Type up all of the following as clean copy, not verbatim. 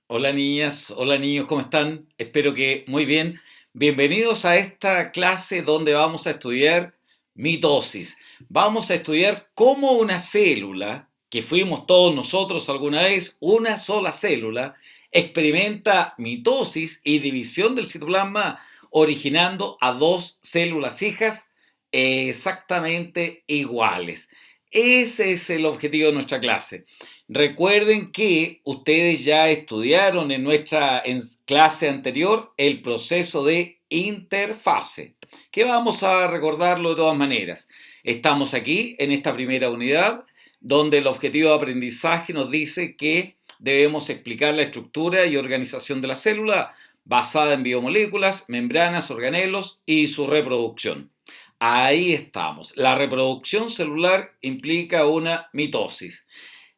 Hola niñas, hola niños, ¿cómo están? Espero que muy bien. Bienvenidos a esta clase donde vamos a estudiar mitosis. Vamos a estudiar cómo una célula, que fuimos todos nosotros alguna vez, una sola célula, experimenta mitosis y división del citoplasma, originando a dos células hijas exactamente iguales. Ese es el objetivo de nuestra clase. Recuerden que ustedes ya estudiaron en nuestra clase anterior el proceso de interfase, que vamos a recordarlo de todas maneras. Estamos aquí en esta primera unidad, donde el objetivo de aprendizaje nos dice que debemos explicar la estructura y organización de la célula basada en biomoléculas, membranas, organelos y su reproducción. Ahí estamos. La reproducción celular implica una mitosis.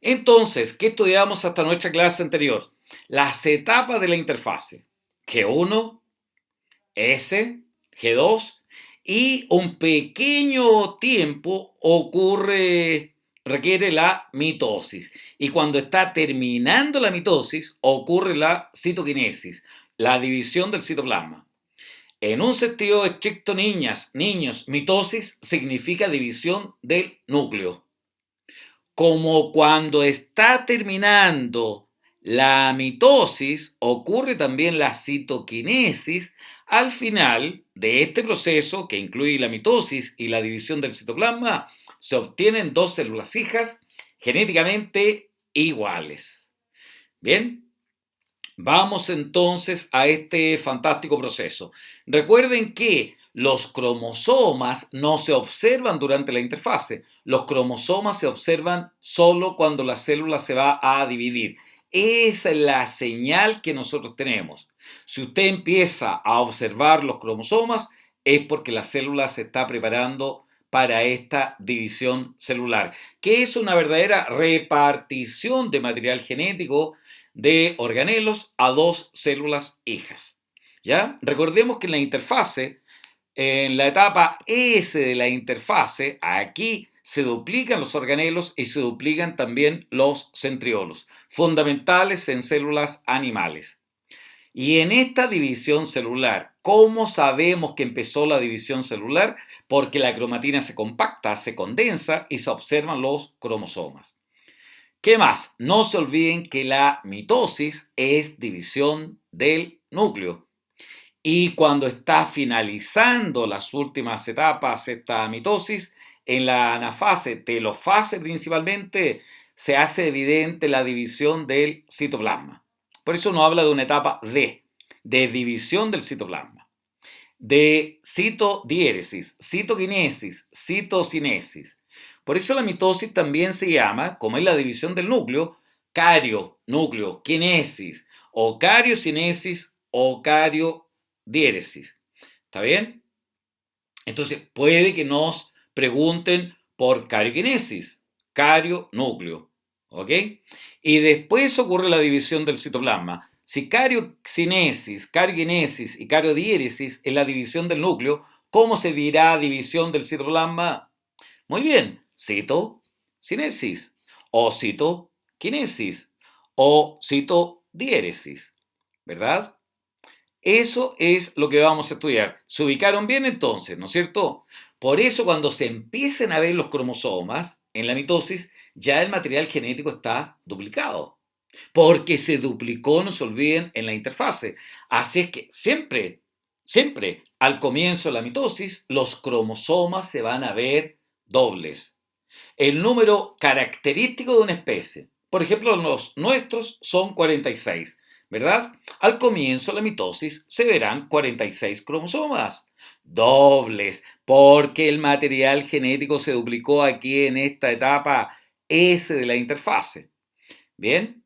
Entonces, ¿qué estudiamos hasta nuestra clase anterior? Las etapas de la interfase. G1, S, G2 y un pequeño tiempo requiere la mitosis. Y cuando está terminando la mitosis, ocurre la citoquinesis, la división del citoplasma. En un sentido estricto, niños, mitosis significa división del núcleo. Como cuando está terminando la mitosis, ocurre también la citoquinesis. Al final de este proceso, que incluye la mitosis y la división del citoplasma, se obtienen dos células hijas genéticamente iguales. Bien, vamos entonces a este fantástico proceso. Recuerden que los cromosomas no se observan durante la interfase. Los cromosomas se observan solo cuando la célula se va a dividir. Esa es la señal que nosotros tenemos. Si usted empieza a observar los cromosomas, es porque la célula se está preparando para esta división celular, que es una verdadera repartición de material genético de organelos a dos células hijas. ¿Ya? Recordemos que en la interfase, en la etapa S de la interfase, aquí se duplican los organelos y se duplican también los centriolos, fundamentales en células animales. Y en esta división celular, ¿cómo sabemos que empezó la división celular? Porque la cromatina se compacta, se condensa y se observan los cromosomas. ¿Qué más? No se olviden que la mitosis es división del núcleo. Y cuando está finalizando las últimas etapas esta mitosis, en la anafase, telofase principalmente, se hace evidente la división del citoplasma. Por eso uno habla de una etapa de división del citoplasma, de citodiéresis, citoquinesis, citocinesis. Por eso la mitosis también se llama, como es la división del núcleo, cario-núcleo, quinesis, o cariocinesis o cariodiéresis. ¿Está bien? Entonces, puede que nos pregunten por carioquinesis, cario-núcleo. ¿Ok? Y después ocurre la división del citoplasma. Si cariocinesis, carioquinesis y cariodiéresis es la división del núcleo, ¿cómo se dirá división del citoplasma? Muy bien, citocinesis, o citoquinesis, o citodiéresis, ¿verdad? Eso es lo que vamos a estudiar. ¿Se ubicaron bien entonces, no es cierto? Por eso cuando se empiecen a ver los cromosomas en la mitosis, ya el material genético está duplicado. Porque se duplicó, no se olviden, en la interfase. Así es que siempre al comienzo de la mitosis, los cromosomas se van a ver dobles. El número característico de una especie. Por ejemplo, los nuestros son 46, ¿verdad? Al comienzo de la mitosis se verán 46 cromosomas dobles, porque el material genético se duplicó aquí en esta etapa S de la interfase. Bien,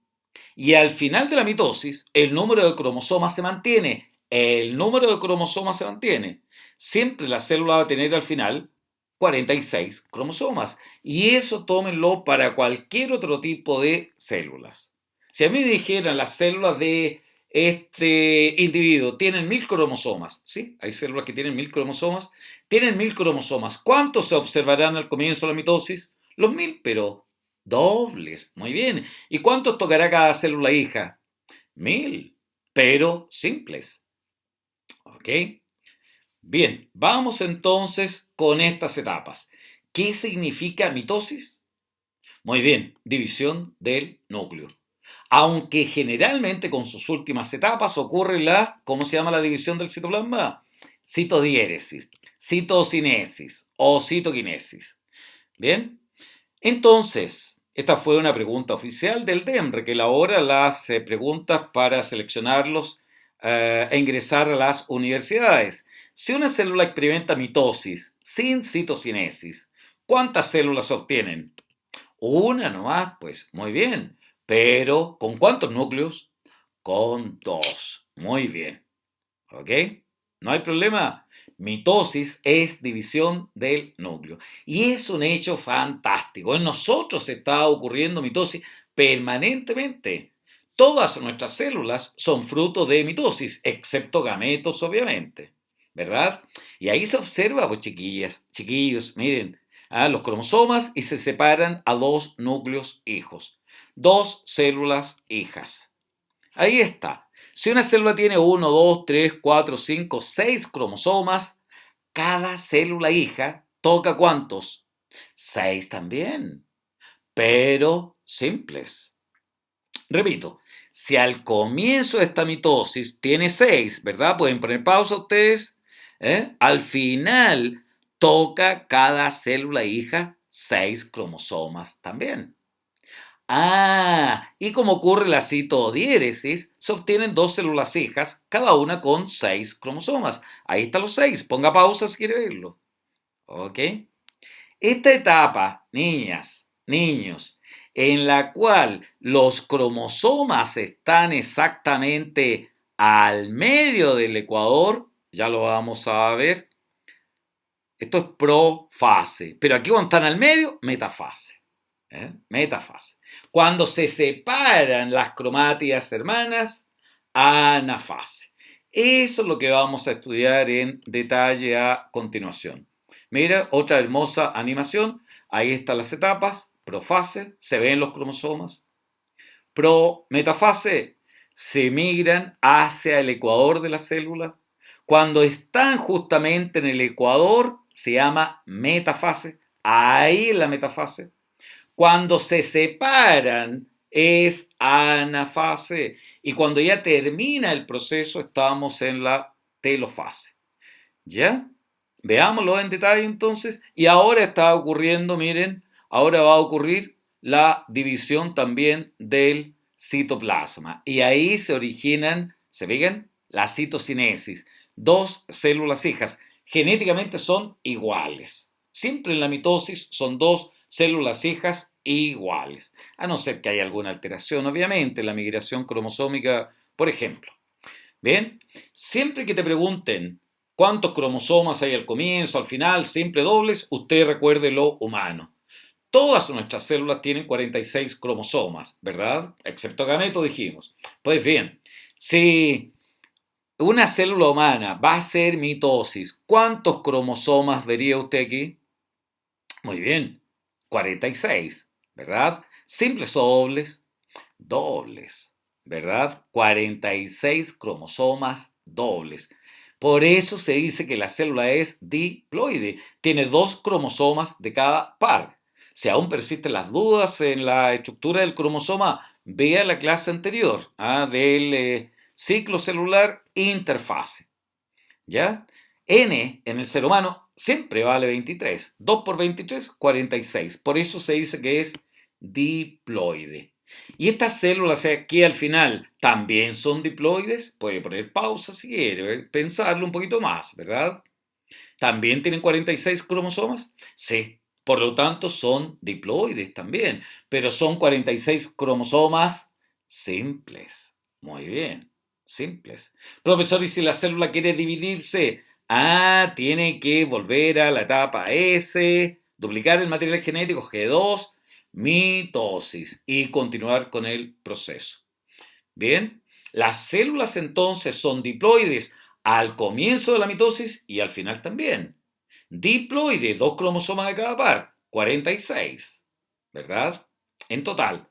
y al final de la mitosis, el número de cromosomas se mantiene. El número de cromosomas se mantiene. Siempre la célula va a tener al final 46 cromosomas. Y eso tómenlo para cualquier otro tipo de células. Si a mí me dijeran las células de este individuo tienen 1000 cromosomas, ¿sí? Hay células que tienen 1000 cromosomas. Tienen 1000 cromosomas. ¿Cuántos se observarán al comienzo de la mitosis? Los 1000, pero dobles. Muy bien. ¿Y cuántos tocará cada célula hija? 1000, pero simples. ¿Ok? Bien, vamos entonces con estas etapas. ¿Qué significa mitosis? Muy bien, división del núcleo. Aunque generalmente con sus últimas etapas ocurre la, ¿cómo se llama la división del citoplasma? Citodiéresis, citocinesis o citoquinesis. Bien, entonces, esta fue una pregunta oficial del DEMRE, que elabora las preguntas para seleccionarlos e ingresar a las universidades. Si una célula experimenta mitosis sin citocinesis, ¿cuántas células se obtienen? Una nomás, pues muy bien. Pero, ¿con cuántos núcleos? Con dos. Muy bien. ¿Ok? No hay problema. Mitosis es división del núcleo. Y es un hecho fantástico. En nosotros está ocurriendo mitosis permanentemente. Todas nuestras células son fruto de mitosis, excepto gametos, obviamente. ¿Verdad? Y ahí se observa, pues chiquillas, chiquillos, miren, los cromosomas y se separan a dos núcleos hijos. Dos células hijas. Ahí está. Si una célula tiene 1, 2, 3, 4, 5, 6 cromosomas, cada célula hija toca ¿cuántos? 6 también, pero simples. Repito, si al comienzo de esta mitosis tiene 6, ¿verdad? Pueden poner pausa ustedes. Al final toca cada célula hija 6 cromosomas también. Y como ocurre la citodiéresis, se obtienen dos células hijas, cada una con 6 cromosomas. Ahí están los 6. Ponga pausa si quiere verlo. ¿Ok? Esta etapa, niñas, niños, en la cual los cromosomas están exactamente al medio del ecuador, ya lo vamos a ver. Esto es profase, pero aquí cuando están al medio, metafase. Metafase. Cuando se separan las cromátidas hermanas, anafase. Eso es lo que vamos a estudiar en detalle a continuación. Mira, otra hermosa animación. Ahí están las etapas. Profase, se ven los cromosomas. Metafase, se migran hacia el ecuador de la célula. Cuando están justamente en el ecuador, se llama metafase. Ahí en la metafase. Cuando se separan es anafase y cuando ya termina el proceso estamos en la telofase. ¿Ya? Veámoslo en detalle entonces. Y ahora está ocurriendo, miren, ahora va a ocurrir la división también del citoplasma. Y ahí se originan, ¿se fijan? La citocinesis. Dos células hijas. Genéticamente son iguales. Siempre en la mitosis son dos células hijas iguales. A no ser que haya alguna alteración, obviamente, la migración cromosómica, por ejemplo. Bien, siempre que te pregunten cuántos cromosomas hay al comienzo, al final, siempre dobles, usted recuerde lo humano. Todas nuestras células tienen 46 cromosomas, ¿verdad? Excepto gameto, dijimos. Pues bien, si una célula humana va a hacer mitosis, ¿cuántos cromosomas vería usted aquí? Muy bien, 46, ¿verdad? Simples o dobles, dobles, ¿verdad? 46 cromosomas dobles. Por eso se dice que la célula es diploide, tiene dos cromosomas de cada par. Si aún persisten las dudas en la estructura del cromosoma, vea la clase anterior del ciclo celular interfase. ¿Ya? N en el ser humano siempre vale 23. 2 por 23, 46. Por eso se dice que es diploide. Y estas células aquí al final también son diploides. Puede poner pausa si quiere, pensarlo un poquito más, ¿verdad? ¿También tienen 46 cromosomas? Sí. Por lo tanto, son diploides también. Pero son 46 cromosomas simples. Muy bien. Simples. Profesor, ¿y si la célula quiere dividirse? Tiene que volver a la etapa S, duplicar el material genético G2, mitosis y continuar con el proceso. Bien, las células entonces son diploides al comienzo de la mitosis y al final también. Diploide, dos cromosomas de cada par, 46, ¿verdad? En total.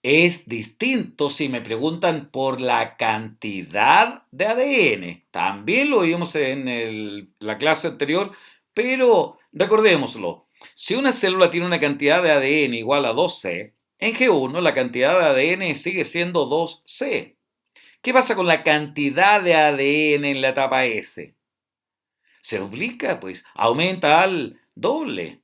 Es distinto si me preguntan por la cantidad de ADN. También lo vimos en la clase anterior, pero recordémoslo. Si una célula tiene una cantidad de ADN igual a 2C, en G1 la cantidad de ADN sigue siendo 2C. ¿Qué pasa con la cantidad de ADN en la etapa S? Se duplica, pues, aumenta al doble,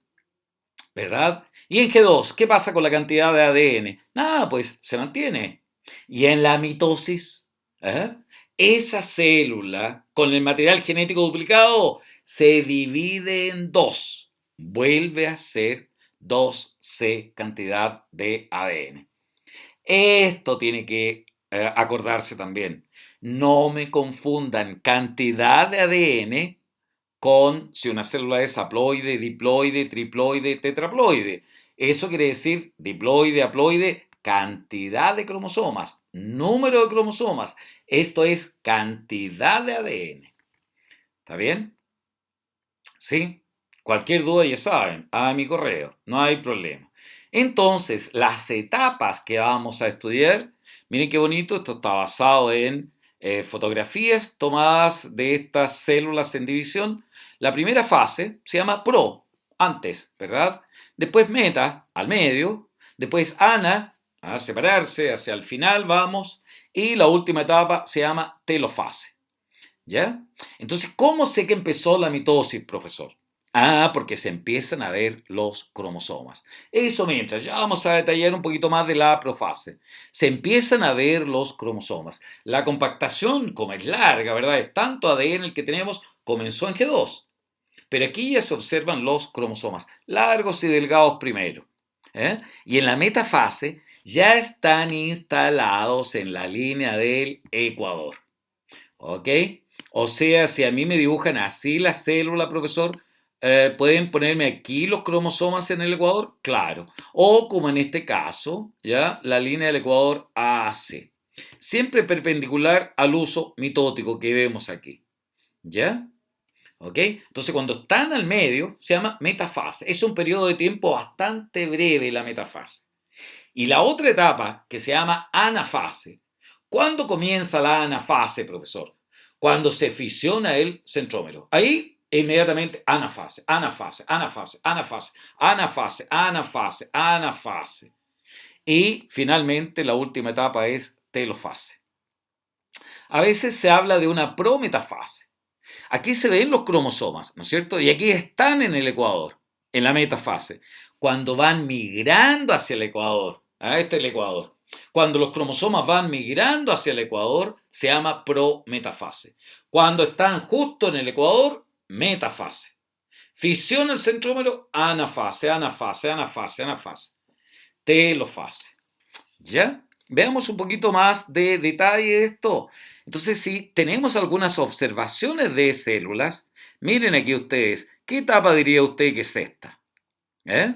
¿verdad? Y en G2, ¿qué pasa con la cantidad de ADN? Nada, pues se mantiene. Y en la mitosis, ¿eh? Esa célula con el material genético duplicado se divide en dos. Vuelve a ser 2C cantidad de ADN. Esto tiene que acordarse también. No me confundan cantidad de ADN con si una célula es haploide, diploide, triploide, tetraploide. Eso quiere decir diploide, haploide, cantidad de cromosomas, número de cromosomas. Esto es cantidad de ADN. ¿Está bien? ¿Sí? Cualquier duda ya saben, a mi correo, no hay problema. Entonces, las etapas que vamos a estudiar, miren qué bonito, esto está basado en fotografías tomadas de estas células en división. La primera fase se llama pro, antes, ¿verdad? Después meta, al medio. Después ana, a separarse, hacia el final vamos. Y la última etapa se llama telofase. ¿Ya? Entonces, ¿cómo sé que empezó la mitosis, profesor? Ah, porque se empiezan a ver los cromosomas. Eso mientras, ya vamos a detallar un poquito más de la profase. Se empiezan a ver los cromosomas. La compactación, como es larga, ¿verdad? Es tanto ADN el que tenemos, comenzó en G2. Pero aquí ya se observan los cromosomas, largos y delgados primero. Y en la metafase ya están instalados en la línea del ecuador. ¿Ok? O sea, si a mí me dibujan así la célula, profesor, ¿pueden ponerme aquí los cromosomas en el ecuador? Claro. O como en este caso, ¿ya? La línea del ecuador AC. Siempre perpendicular al uso mitótico que vemos aquí. ¿Ya? ¿Ok? Entonces, cuando están al medio, se llama metafase. Es un periodo de tiempo bastante breve la metafase. Y la otra etapa, que se llama anafase. ¿Cuándo comienza la anafase, profesor? Cuando se fisiona el centrómero. Ahí, inmediatamente, anafase, anafase, anafase, anafase, anafase, anafase, anafase. Y, finalmente, la última etapa es telofase. A veces se habla de una prometafase. Aquí se ven los cromosomas, ¿no es cierto? Y aquí están en el ecuador, en la metafase. Cuando van migrando hacia el ecuador, este es el ecuador. Cuando los cromosomas van migrando hacia el ecuador, se llama prometafase. Cuando están justo en el ecuador, metafase. Fisiona el centrómero, anafase, anafase, anafase, anafase. Telofase. ¿Ya? Veamos un poquito más de detalle de esto. Entonces, si tenemos algunas observaciones de células, miren aquí ustedes, ¿qué etapa diría usted que es esta? ¿Eh?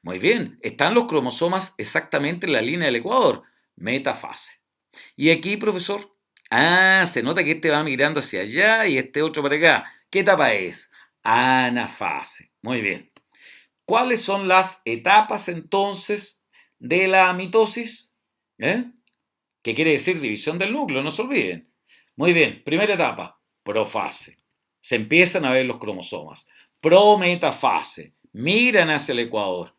Muy bien, están los cromosomas exactamente en la línea del ecuador, metafase. Y aquí, profesor, se nota que este va migrando hacia allá y este otro para acá. ¿Qué etapa es? Anafase. Muy bien. ¿Cuáles son las etapas entonces de la mitosis? ¿Eh? ¿Qué quiere decir división del núcleo? No se olviden. Muy bien, primera etapa, profase. Se empiezan a ver los cromosomas. Prometafase, miran hacia el ecuador.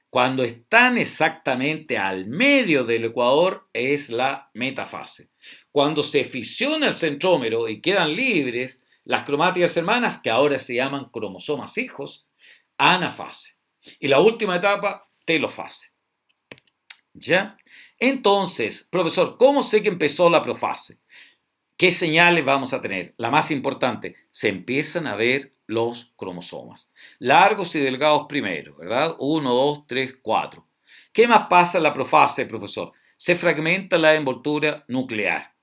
Cuando están exactamente al medio del ecuador es la metafase. Cuando se fisiona el centrómero y quedan libres las cromátidas hermanas, que ahora se llaman cromosomas hijos, anafase. Y la última etapa, telofase. ¿Ya? Entonces, profesor, ¿cómo sé que empezó la profase? ¿Qué señales vamos a tener? La más importante, se empiezan a ver los cromosomas. Largos y delgados primero, ¿verdad? 1, 2, 3, 4. ¿Qué más pasa en la profase, profesor? Se fragmenta la envoltura nuclear.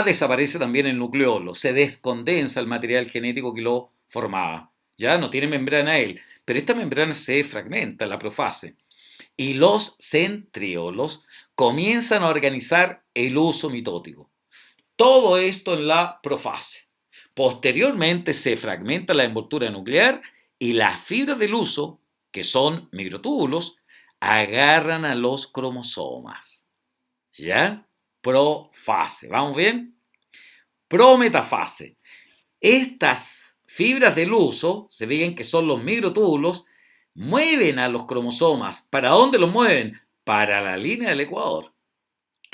Desaparece también el nucleolo, se descondensa el material genético que lo formaba. Ya no tiene membrana él, pero esta membrana se fragmenta en la profase. Y los centriolos comienzan a organizar el uso mitótico. Todo esto en la profase. Posteriormente se fragmenta la envoltura nuclear y las fibras del uso, que son microtúbulos, agarran a los cromosomas. ¿Ya? Profase. ¿Vamos bien? Prometafase. Estas fibras del uso, se fijan que son los microtúbulos, mueven a los cromosomas. ¿Para dónde los mueven? Para la línea del ecuador,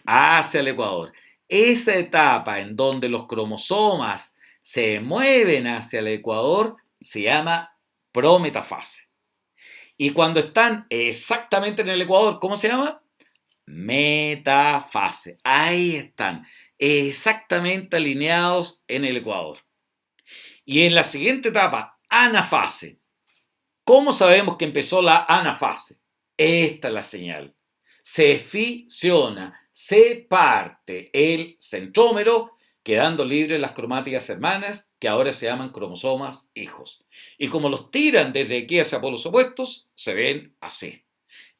hacia el ecuador. Esa etapa en donde los cromosomas se mueven hacia el ecuador se llama prometafase. Y cuando están exactamente en el ecuador, ¿cómo se llama? Metafase. Ahí están, exactamente alineados en el ecuador. Y en la siguiente etapa, anafase. ¿Cómo sabemos que empezó la anafase? Esta es la señal. Se fisiona, se parte el centrómero, quedando libres las cromátidas hermanas, que ahora se llaman cromosomas hijos. Y como los tiran desde aquí hacia polos opuestos, se ven así.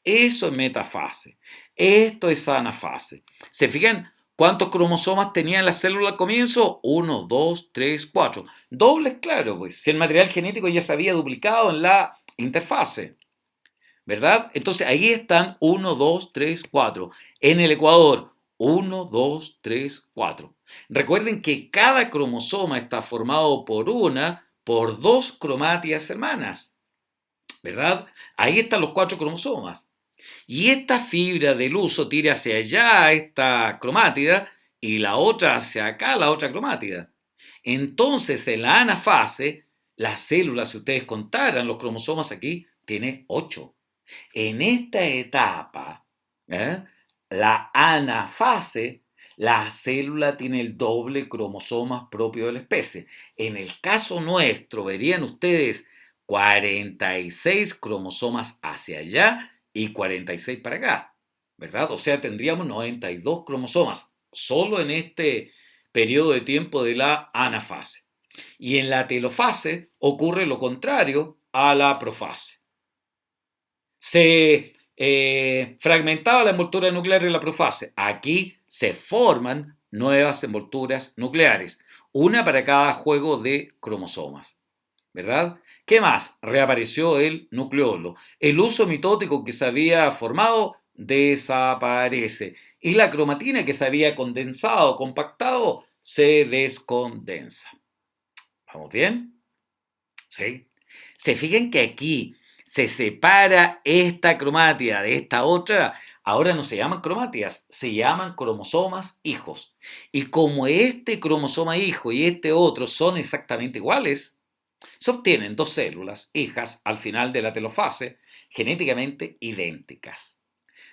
Eso es metafase. Esto es anafase. ¿Se fijan cuántos cromosomas tenían la célula al comienzo? 1, 2, 3, 4. Dobles, claro, pues. Si el material genético ya se había duplicado en la interfase, ¿verdad? Entonces ahí están 1, 2, 3, 4. En el ecuador, 1, 2, 3, 4. Recuerden que cada cromosoma está formado por dos cromátidas hermanas, ¿verdad? Ahí están los 4 cromosomas. Y esta fibra del uso tira hacia allá esta cromátida y la otra hacia acá la otra cromátida. Entonces, en la anafase, las células, si ustedes contaran los cromosomas aquí, tiene 8. En esta etapa, ¿eh? La anafase, la célula tiene el doble cromosomas propio de la especie. En el caso nuestro, verían ustedes 46 cromosomas hacia allá y 46 para acá, ¿verdad? O sea, tendríamos 92 cromosomas solo en este periodo de tiempo de la anafase. Y en la telofase ocurre lo contrario a la profase. Se fragmentaba la envoltura nuclear en la profase. Aquí se forman nuevas envolturas nucleares, una para cada juego de cromosomas, ¿verdad? ¿Qué más? Reapareció el nucleolo. El uso mitótico que se había formado desaparece y la cromatina que se había condensado, compactado, se descondensa. ¿Vamos bien? ¿Sí? Se fijan que aquí se separa esta cromátida de esta otra. Ahora no se llaman cromátidas, se llaman cromosomas hijos. Y como este cromosoma hijo y este otro son exactamente iguales, se obtienen dos células hijas al final de la telofase genéticamente idénticas.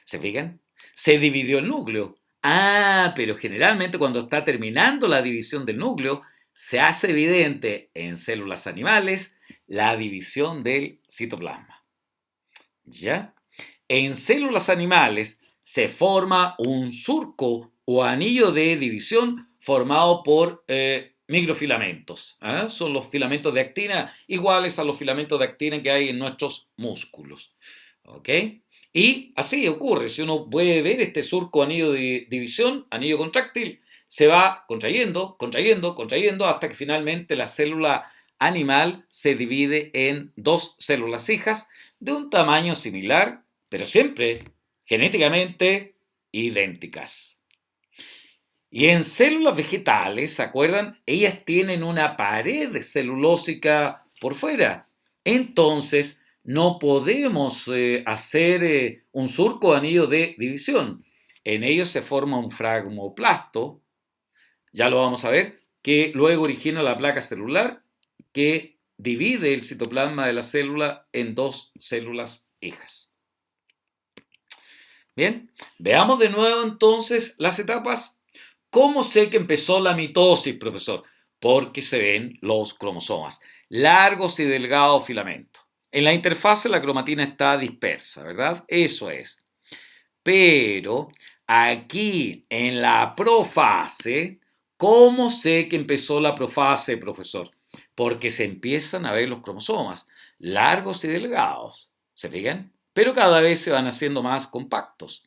¿Se fijan? Se dividió el núcleo. Ah, pero generalmente cuando está terminando la división del núcleo, se hace evidente en células animales la división del citoplasma. ¿Ya? En células animales se forma un surco o anillo de división formado por microfilamentos. ¿Eh? Son los filamentos de actina iguales a los filamentos de actina que hay en nuestros músculos. ¿Ok? Y así ocurre, si uno puede ver este surco anillo de división, anillo contráctil, se va contrayendo, contrayendo, contrayendo hasta que finalmente la célula animal se divide en dos células hijas de un tamaño similar, pero siempre genéticamente idénticas. Y en células vegetales, ¿se acuerdan? Ellas tienen una pared celulósica por fuera. Entonces, no podemos hacer un surco o anillo de división. En ellos se forma un fragmoplasto, ya lo vamos a ver, que luego origina la placa celular que divide el citoplasma de la célula en dos células hijas. Bien, veamos de nuevo entonces las etapas. ¿Cómo sé que empezó la mitosis, profesor? Porque se ven los cromosomas, largos y delgados filamentos. En la interfase la cromatina está dispersa, ¿verdad? Eso es. Pero aquí en la profase, ¿cómo sé que empezó la profase, profesor? Porque se empiezan a ver los cromosomas, largos y delgados. ¿Se fijan? Pero cada vez se van haciendo más compactos.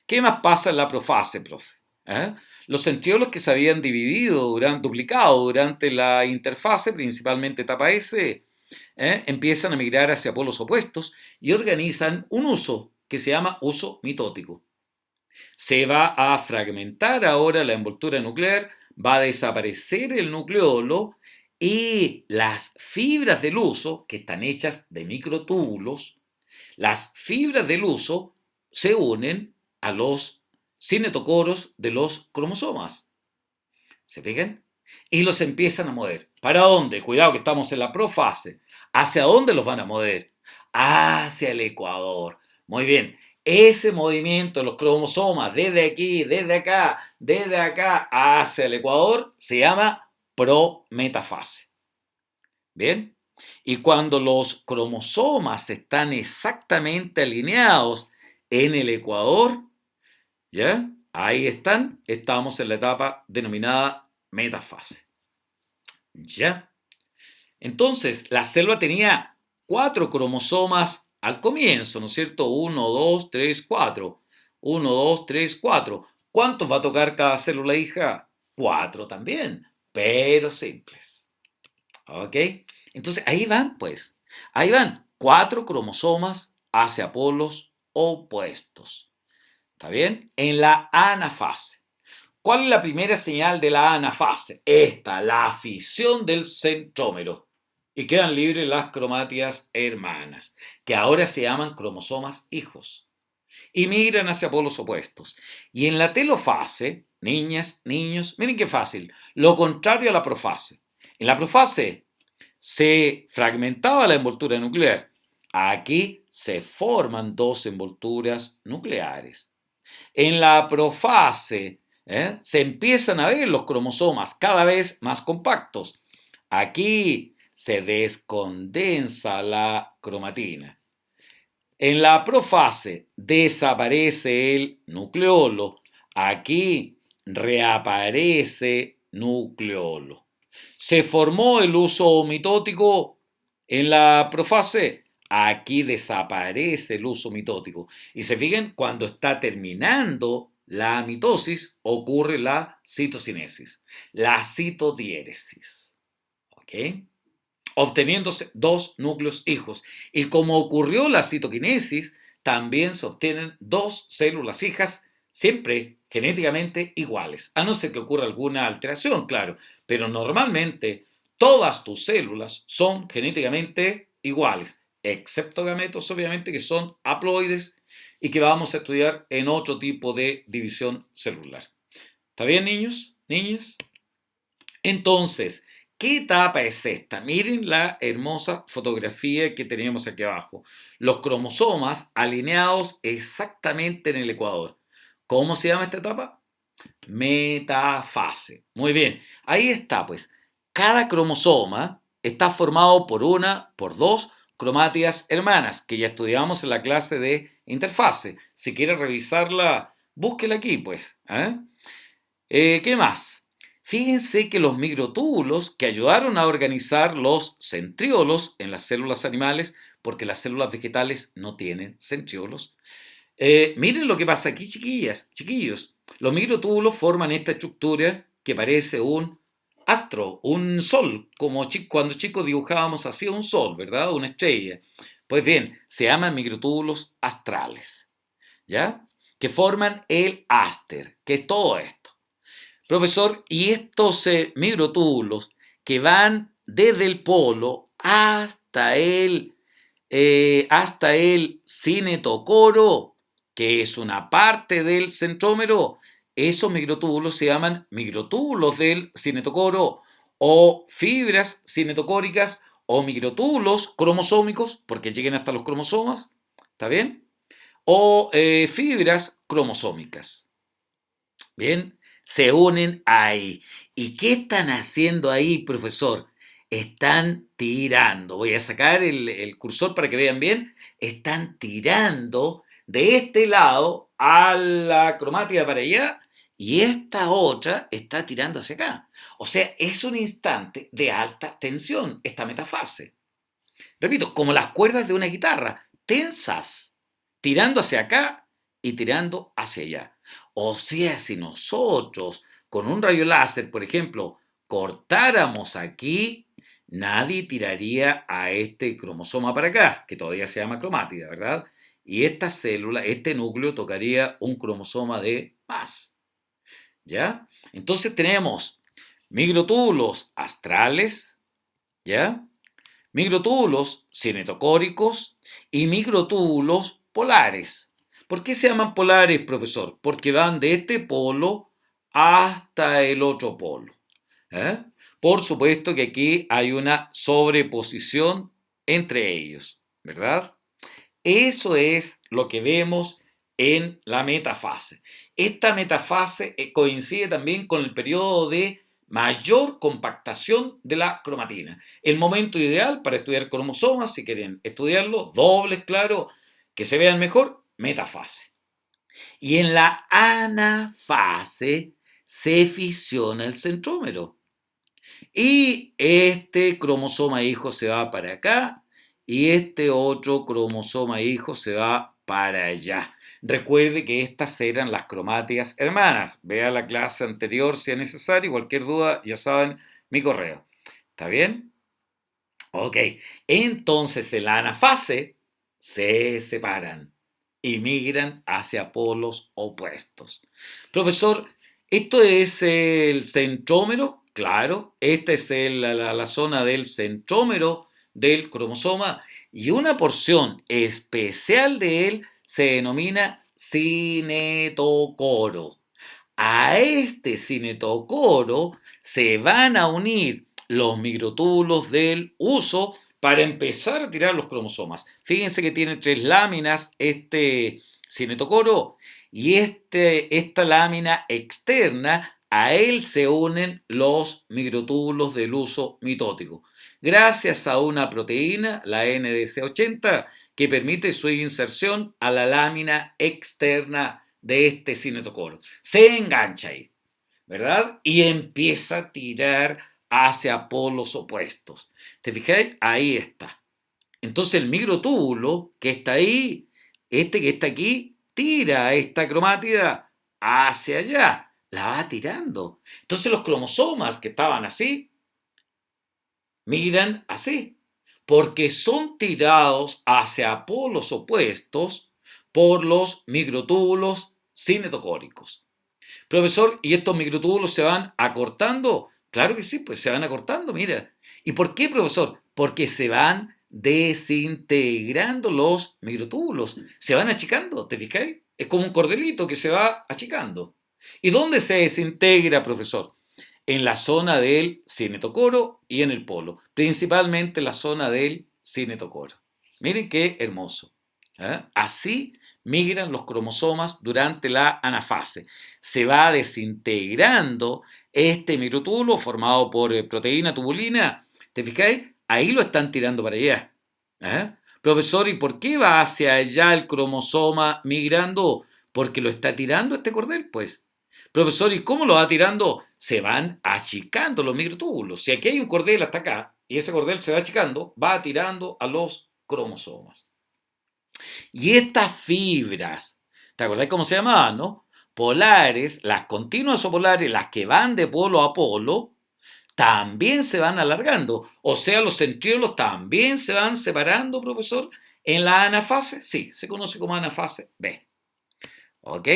¿Qué más pasa en la profase, profe? ¿Eh? Los centriolos que se habían duplicado durante la interfase, principalmente etapa S, empiezan a migrar hacia polos opuestos y organizan un uso que se llama uso mitótico. Se va a fragmentar ahora la envoltura nuclear, va a desaparecer el nucleolo y las fibras del huso, que están hechas de microtúbulos, las fibras del huso se unen a los cinetocoros de los cromosomas. ¿Se fijan? Y los empiezan a mover. ¿Para dónde? Cuidado que estamos en la profase. ¿Hacia dónde los van a mover? Hacia el ecuador. Muy bien. Ese movimiento de los cromosomas desde aquí, desde acá hacia el ecuador se llama prometafase. ¿Bien? Y cuando los cromosomas están exactamente alineados en el ecuador, ¿ya? Ahí estamos en la etapa denominada metafase. ¿Ya? Entonces, la célula tenía 4 cromosomas al comienzo, ¿no es cierto? 1, 2, 3, 4. 1, 2, 3, 4. ¿Cuántos va a tocar cada célula hija? 4 también, pero simples. ¿Ok? Entonces, ahí van, pues. Ahí van 4 cromosomas hacia polos opuestos. ¿Está bien? En la anafase. ¿Cuál es la primera señal de la anafase? Esta, la fisión del centrómero. Y quedan libres las cromátidas hermanas, que ahora se llaman cromosomas hijos. Y migran hacia polos opuestos. Y en la telofase, niñas, niños, miren qué fácil, lo contrario a la profase. En la profase se fragmentaba la envoltura nuclear. Aquí se forman 2 envolturas nucleares. En la profase se empiezan a ver los cromosomas cada vez más compactos. Aquí se descondensa la cromatina. En la profase desaparece el nucleolo. Aquí reaparece nucleolo. Se formó el uso mitótico en la profase. Aquí desaparece el uso mitótico. Y se fijan, cuando está terminando la mitosis, ocurre la citocinesis, la citodiéresis. ¿Ok? Obteniéndose 2 núcleos hijos. Y como ocurrió la citoquinesis, también se obtienen 2 células hijas, siempre genéticamente iguales, a no ser que ocurra alguna alteración, claro, pero normalmente todas tus células son genéticamente iguales, excepto gametos, obviamente, que son haploides y que vamos a estudiar en otro tipo de división celular. ¿Está bien, niños? ¿Niñas? Entonces, ¿qué etapa es esta? Miren la hermosa fotografía que teníamos aquí abajo. Los cromosomas alineados exactamente en el ecuador. ¿Cómo se llama esta etapa? Metafase. Muy bien, ahí está pues. Cada cromosoma está formado por 2 cromátidas hermanas, que ya estudiamos en la clase de interfase. Si quiere revisarla, búsquela aquí pues. ¿Qué más? Fíjense que los microtúbulos que ayudaron a organizar los centriolos en las células animales, porque las células vegetales no tienen centriolos. Miren lo que pasa aquí, chiquillas, chiquillos. Los microtúbulos forman esta estructura que parece un astro, un sol, como cuando chicos dibujábamos así un sol, ¿verdad? Una estrella. Pues bien, se llaman microtúbulos astrales, ¿ya? Que forman el áster, que es todo esto. Profesor, y estos microtúbulos que van desde el polo hasta el cinetocoro, que es una parte del centrómero, esos microtúbulos se llaman microtúbulos del cinetocoro o fibras cinetocóricas o microtúbulos cromosómicos, porque lleguen hasta los cromosomas, ¿está bien? O fibras cromosómicas. Bien, se unen ahí. ¿Y qué están haciendo ahí, profesor? Están tirando. Voy a sacar el cursor para que vean bien. Están tirando de este lado a la cromátida para allá y esta otra está tirando hacia acá. O sea, es un instante de alta tensión, esta metafase. Repito, como las cuerdas de una guitarra, tensas, tirando hacia acá y tirando hacia allá. O sea, si nosotros con un rayo láser, por ejemplo, cortáramos aquí, nadie tiraría a este cromosoma para acá, que todavía se llama cromátida, ¿verdad? y esta célula, este núcleo, tocaría un cromosoma de más. ¿Ya? Entonces tenemos microtúbulos astrales, ¿ya? Microtúbulos cinetocóricos y microtúbulos polares. ¿Por qué se llaman polares, profesor? Porque van de este polo hasta el otro polo. ¿Eh? Por supuesto que aquí hay una sobreposición entre ellos, ¿verdad? Eso es lo que vemos en la metafase. Esta metafase coincide también con el periodo de mayor compactación de la cromatina. El momento ideal para estudiar cromosomas, si quieren estudiarlo, dobles, claro, que se vean mejor, metafase. Y en la anafase se fisiona el centrómero. Y este cromosoma hijo se va para acá y este otro cromosoma hijo se va para allá. Recuerde que estas eran las cromátidas hermanas. Vea la clase anterior si es necesario. Cualquier duda, ya saben, mi correo. ¿Está bien? Ok. Entonces, en la anafase se separan y migran hacia polos opuestos. Profesor, ¿esto es el centrómero? Claro, esta es la zona del centrómero del cromosoma y una porción especial de él se denomina cinetocoro. A este cinetocoro se van a unir los microtúbulos del uso para empezar a tirar los cromosomas. Fíjense que tiene 3 láminas este cinetocoro y esta lámina externa, a él se unen los microtúbulos del uso mitótico, gracias a una proteína, la NDC80, que permite su inserción a la lámina externa de este cinetocoro. Se engancha ahí, ¿verdad? Y empieza a tirar hacia polos opuestos. ¿Te fijáis? Ahí está. Entonces el microtúbulo que está ahí, este que está aquí, tira esta cromátida hacia allá. La va tirando. Entonces los cromosomas que estaban así, migran así. Porque son tirados hacia polos opuestos por los microtúbulos cinetocóricos. Profesor, ¿y estos microtúbulos se van acortando? Claro que sí, pues se van acortando, mira. ¿Y por qué, profesor? Porque se van desintegrando los microtúbulos, se van achicando, ¿te fijáis? Es como un cordelito que se va achicando. ¿Y dónde se desintegra, profesor? En la zona del cinetocoro y en el polo, principalmente la zona del cinetocoro. Miren qué hermoso. ¿Eh? Así migran los cromosomas durante la anafase. Se va desintegrando este microtúbulo formado por proteína tubulina. ¿Te fijáis? Ahí lo están tirando para allá. ¿Eh? Profesor, ¿y por qué va hacia allá el cromosoma migrando? Porque lo está tirando este cordel, pues. Profesor, ¿y cómo lo va tirando? Se van achicando los microtúbulos. Si aquí hay un cordel hasta acá y ese cordel se va achicando, va tirando a los cromosomas. Y estas fibras, ¿te acordás cómo se llamaban, no? Polares, las continuas o polares, las que van de polo a polo, también se van alargando. O sea, los centriolos también se van separando, profesor, en la anafase. Sí, se conoce como anafase B. ¿Ok?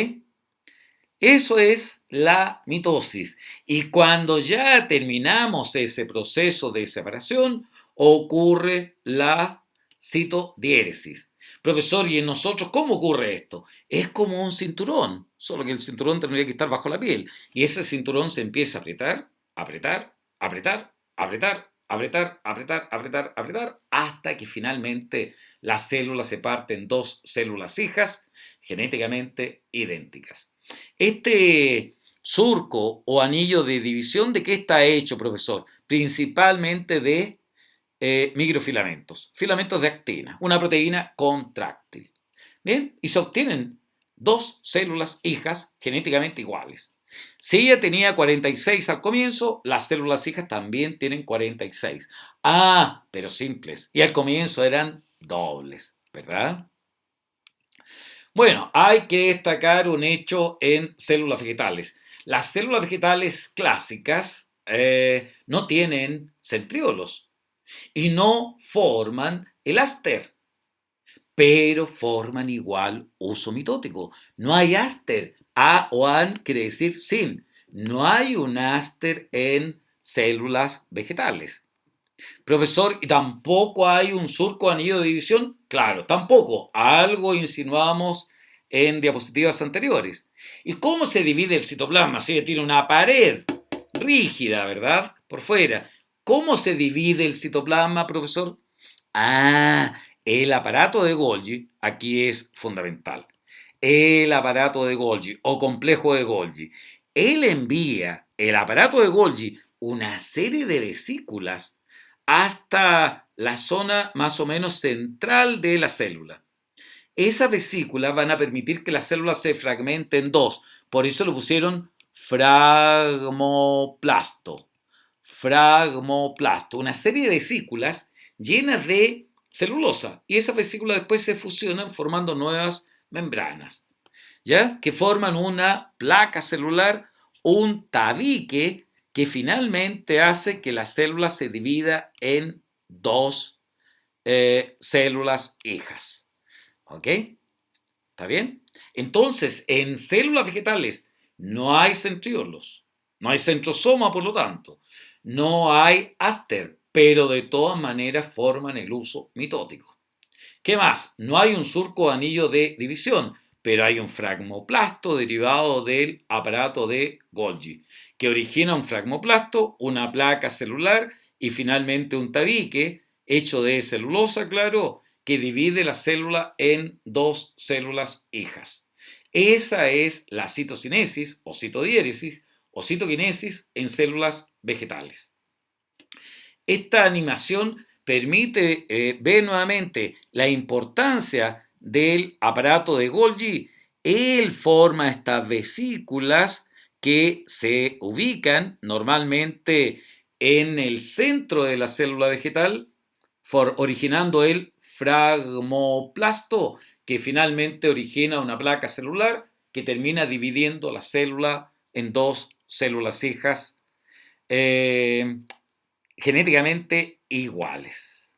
Eso es la mitosis. Y cuando ya terminamos ese proceso de separación, ocurre la citodiéresis. Profesor, ¿y en nosotros cómo ocurre esto? Es como un cinturón, solo que el cinturón tendría que estar bajo la piel. Y ese cinturón se empieza a apretar, apretar, apretar, apretar, apretar, apretar, apretar, apretar, hasta que finalmente la célula se parte en 2 células hijas genéticamente idénticas. Este surco o anillo de división, ¿de qué está hecho, profesor? Principalmente de microfilamentos, filamentos de actina, una proteína contráctil. Bien, y se obtienen 2 células hijas genéticamente iguales. Si ella tenía 46 al comienzo, las células hijas también tienen 46. Ah, pero simples. Y al comienzo eran dobles, ¿verdad? Bueno, hay que destacar un hecho en células vegetales. Las células vegetales clásicas no tienen centriolos y no forman el áster. pero forman igual uso mitótico. No hay áster. A o an quiere decir sin. No hay un áster en células vegetales. Profesor, ¿y tampoco hay un surco anillo de división? Claro, tampoco. Algo insinuamos en diapositivas anteriores. ¿Y cómo se divide el citoplasma? Sí, tiene una pared rígida, ¿verdad? Por fuera. ¿Cómo se divide el citoplasma, profesor? Ah, el aparato de Golgi aquí es fundamental. El aparato de Golgi o complejo de Golgi. Él envía, el aparato de Golgi, una serie de vesículas hasta la zona más o menos central de la célula. Esas vesículas van a permitir que la célula se fragmente en dos. Por eso lo pusieron fragmoplasto. Fragmoplasto. Una serie de vesículas llenas de celulosa. Y esas vesículas después se fusionan formando nuevas membranas, ¿ya? Que forman una placa celular, un tabique que finalmente hace que la célula se divida en dos células hijas. ¿Ok? ¿Está bien? Entonces, en células vegetales no hay centriolos, no hay centrosoma, por lo tanto, no hay áster, pero de todas maneras forman el uso mitótico. ¿Qué más? No hay un surco anillo de división, pero hay un fragmoplasto derivado del aparato de Golgi, que origina un fragmoplasto, una placa celular y finalmente un tabique hecho de celulosa, claro, que divide la célula en dos células hijas. Esa es la citocinesis o citodiéresis o citoquinesis en células vegetales. Esta animación permite ver nuevamente la importancia del aparato de Golgi. Él forma estas vesículas que se ubican normalmente en el centro de la célula vegetal, originando el fragmoplasto, que finalmente origina una placa celular que termina dividiendo la célula en dos células hijas genéticamente iguales.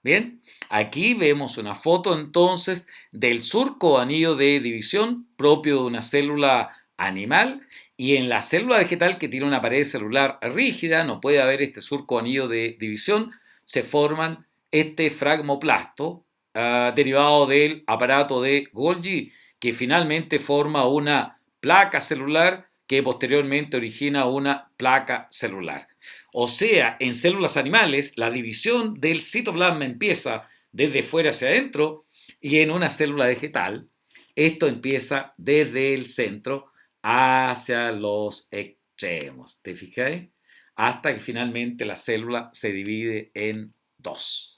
Bien, aquí vemos una foto entonces del surco o anillo de división propio de una célula animal, y en la célula vegetal, que tiene una pared celular rígida, no puede haber este surco o anillo de división, se forman este fragmoplasto derivado del aparato de Golgi, que finalmente forma una placa celular que posteriormente origina una placa celular. O sea, en células animales, la división del citoplasma empieza desde fuera hacia adentro, y en una célula vegetal, esto empieza desde el centro hacia los extremos. ¿Te fijáis? Hasta que finalmente la célula se divide en dos.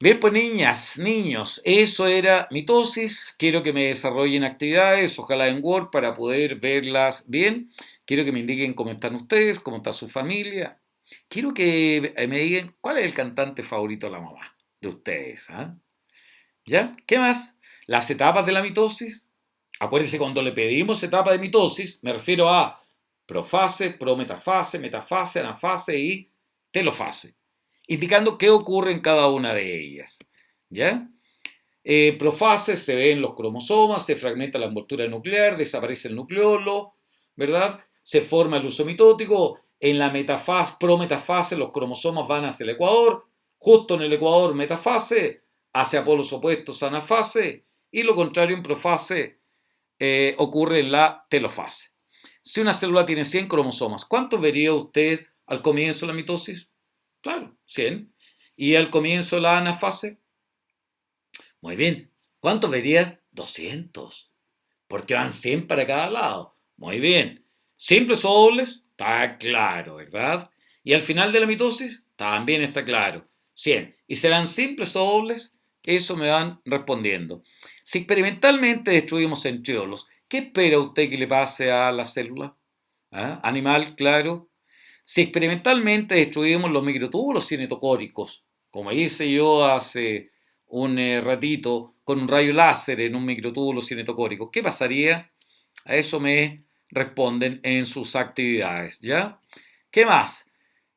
Bien, pues niñas, niños, eso era mitosis. Quiero que me desarrollen actividades, ojalá en Word, para poder verlas bien. Quiero que me indiquen cómo están ustedes, cómo está su familia. Quiero que me digan cuál es el cantante favorito de la mamá de ustedes. ¿Ah? ¿Ya? ¿Qué más? Las etapas de la mitosis. Acuérdense, cuando le pedimos etapa de mitosis, me refiero a profase, prometafase, metafase, anafase y telofase, indicando qué ocurre en cada una de ellas. ¿Ya? Profase se ven los cromosomas, se fragmenta la envoltura nuclear, desaparece el nucleolo, ¿verdad? Se forma el uso mitótico. En la metafase, prometafase, los cromosomas van hacia el ecuador, justo en el ecuador metafase, hacia polos opuestos anafase, y lo contrario en profase ocurre en la telofase. Si una célula tiene 100 cromosomas, ¿cuántos vería usted al comienzo de la mitosis? Claro, 100. ¿Y al comienzo de la anafase? Muy bien. ¿Cuántos vería? 200. Porque van 100 para cada lado. Muy bien. ¿Simples o dobles? Está claro, ¿verdad? Y al final de la mitosis, también está claro. 100. ¿Y serán simples o dobles? Eso me van respondiendo. Si experimentalmente destruimos centriolos, ¿qué espera usted que le pase a la célula? ¿Ah? Animal, claro. Si experimentalmente destruimos los microtúbulos cinetocóricos, como hice yo hace un ratito con un rayo láser en un microtúbulo cinetocórico, ¿qué pasaría? A eso me responden en sus actividades, ¿ya? ¿Qué más?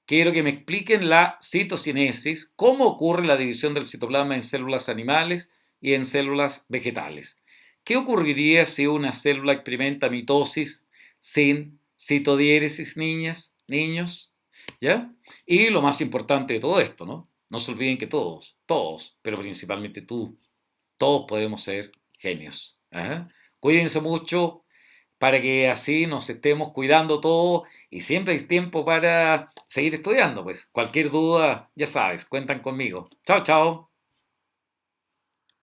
quiero que me expliquen la citocinesis, cómo ocurre la división del citoplasma en células animales y en células vegetales. ¿Qué ocurriría si una célula experimenta mitosis sin citodiéresis, niños? ¿Ya? Y lo más importante de todo esto, ¿no? No se olviden que todos, pero principalmente tú, todos podemos ser genios. ¿Ah? Cuídense mucho para que así nos estemos cuidando todos y siempre hay tiempo para seguir estudiando, pues. Cualquier duda, ya sabes, cuentan conmigo. Chao, chao.